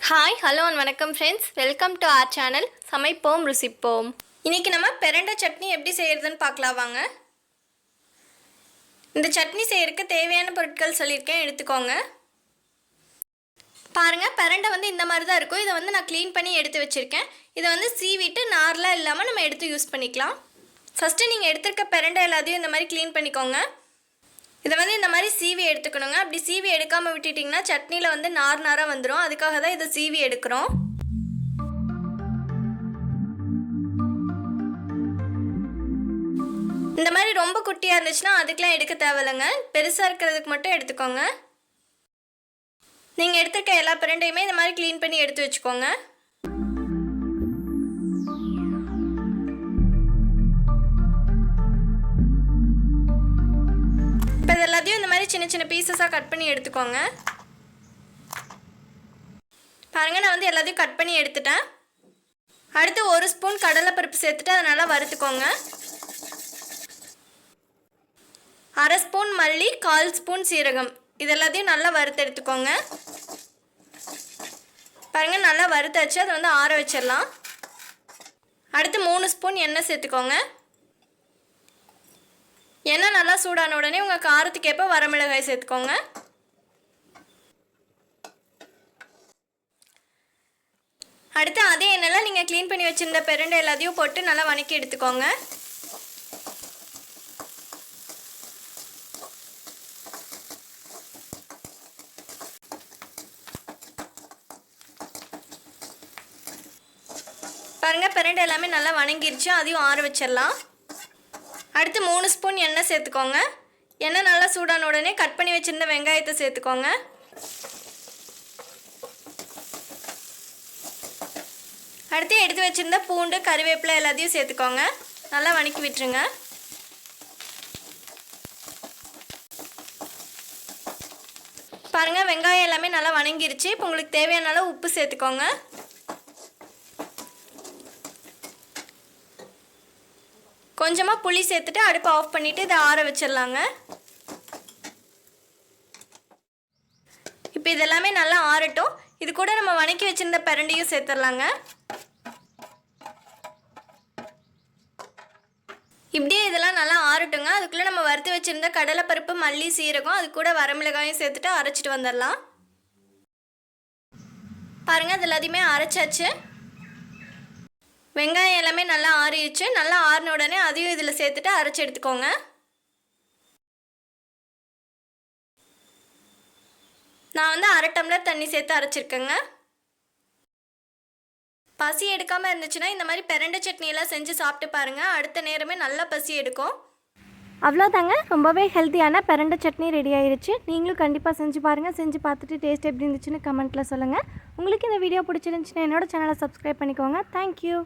Hi hello and வணக்கம் friends, welcome to R channel சமைப்போம் ருசிப்போம். இன்றைக்கி நம்ம பிரண்டை சட்னி எப்படி செய்கிறதுன்னு பார்க்கலாம் வாங்க. இந்த சட்னி செய்கிறதுக்கு தேவையான பொருட்கள் சொல்லியிருக்கேன், எடுத்துக்கோங்க. பாருங்கள், பிரண்டை இந்த மாதிரி தான் இருக்கும். இதை நான் க்ளீன் பண்ணி எடுத்து வச்சுருக்கேன். இதை சீவிட்டு நார்லாம் இல்லாமல் நம்ம எடுத்து யூஸ் பண்ணிக்கலாம். ஃபஸ்ட்டு நீங்கள் எடுத்துருக்க பிரண்டை எல்லாத்தையும் இந்த மாதிரி க்ளீன் பண்ணிக்கோங்க. இதை இந்த மாதிரி சீவி எடுத்துக்கணுங்க. அப்படி சீவி எடுக்காமல் விட்டுட்டிங்கன்னா சட்னியில் நார் நாராக வந்துடும். அதுக்காக தான் இதை சீவி எடுக்கிறோம். இந்த மாதிரி ரொம்ப குட்டியாக இருந்துச்சுன்னா அதுக்கெலாம் எடுக்க தேவையில்லைங்க. பெருசாக இருக்கிறதுக்கு மட்டும் எடுத்துக்கோங்க. நீங்கள் எடுத்துருக்க எல்லா பிரண்டையுமே இந்த மாதிரி க்ளீன் பண்ணி எடுத்து வச்சுக்கோங்க. இப்போ எல்லாத்தையும் இந்த மாதிரி சின்ன சின்ன பீசஸாக கட் பண்ணி எடுத்துக்கோங்க. பாருங்கள், நான் எல்லாத்தையும் கட் பண்ணி எடுத்துட்டேன். அடுத்து 1 ஸ்பூன் கடலைப்பருப்பு சேர்த்துட்டு அதை நல்லா வறுத்துக்கோங்க. 1/2 ஸ்பூன் மல்லி, 1/4 ஸ்பூன் சீரகம், இது எல்லாத்தையும் நல்லா வறுத்து எடுத்துக்கோங்க. பாருங்கள், நல்லா வறுத்தாச்சு. அதை ஆற வச்சிடலாம். அடுத்து 3 ஸ்பூன் எண்ணெய் சேர்த்துக்கோங்க. எண்ணெய் நல்லா சூடான உடனே உங்கள் காரத்துக்கு ஏற்ப வரமிளகாய் சேர்த்துக்கோங்க. அடுத்து அதே எண்ணெயில் நீங்கள் க்ளீன் பண்ணி வச்சுருந்த பிரண்டை எல்லாத்தையும் போட்டு நல்லா வதக்கி எடுத்துக்கோங்க. பாருங்கள், பிரண்டை எல்லாமே நல்லா வதங்கிருச்சு. அதையும் ஆற வச்சிடலாம். அடுத்து 3 ஸ்பூன் எண்ணெய் சேர்த்துக்கோங்க. எண்ணெய் நல்லா சூடான உடனே கட் பண்ணி வச்சுருந்த வெங்காயத்தை சேர்த்துக்கோங்க. அடுத்து எடுத்து வச்சுருந்த பூண்டு, கறிவேப்பிலை எல்லாத்தையும் சேர்த்துக்கோங்க. நல்லா வதக்கி விட்டுருங்க. பாருங்கள், வெங்காயம் எல்லாமே நல்லா வதங்கிருச்சு. இப்போ உங்களுக்கு தேவையான அளவு உப்பு சேர்த்துக்கோங்க. கொஞ்சமாக புளி சேர்த்துட்டு அடுப்பை ஆஃப் பண்ணிவிட்டு இதை ஆற வச்சிடலாங்க. இப்போ இதெல்லாமே நல்லா ஆறட்டும். இது கூட நம்ம வதக்கி வச்சுருந்த பிரண்டையும் சேர்த்துடலாங்க. இப்படியே இதெல்லாம் நல்லா ஆறட்டுங்க. அதுக்குள்ளே நம்ம வறுத்து வச்சுருந்த கடலைப்பருப்பு, மல்லி, சீரகம், அது கூட வரமிளகாயும் சேர்த்துட்டு அரைச்சிட்டு வந்துடலாம். பாருங்கள், அது எல்லாத்தையுமே அரைச்சாச்சு. வெங்காயம் எல்லாமே நல்லா ஆறிடுச்சு. நல்லா ஆறின உடனே அதையும் இதில் சேர்த்துட்டு அரைச்சி எடுத்துக்கோங்க. நான் 1/2 டம்ளர் தண்ணி சேர்த்து அரைச்சிருக்கேங்க. பசி எடுக்காமல் இருந்துச்சுன்னா இந்த மாதிரி பிரண்டை சட்னியெல்லாம் செஞ்சு சாப்பிட்டு பாருங்கள். அடுத்த நேரமே நல்லா பசி எடுக்கும். அவ்வளோதாங்க, ரொம்பவே ஹெல்த்தியான பிரண்டை சட்னி ரெடி ஆயிடுச்சு. நீங்களும் கண்டிப்பாக செஞ்சு பாருங்கள். செஞ்சு பார்த்துட்டு டேஸ்ட் எப்படி இருந்துச்சுன்னு கமெண்ட்டில் சொல்லுங்கள். உங்களுக்கு இந்த வீடியோ பிடிச்சிருந்துச்சுன்னா என்னோட சேனலை சப்ஸ்கிரைப் பண்ணிக்கோங்க. தேங்க்யூ.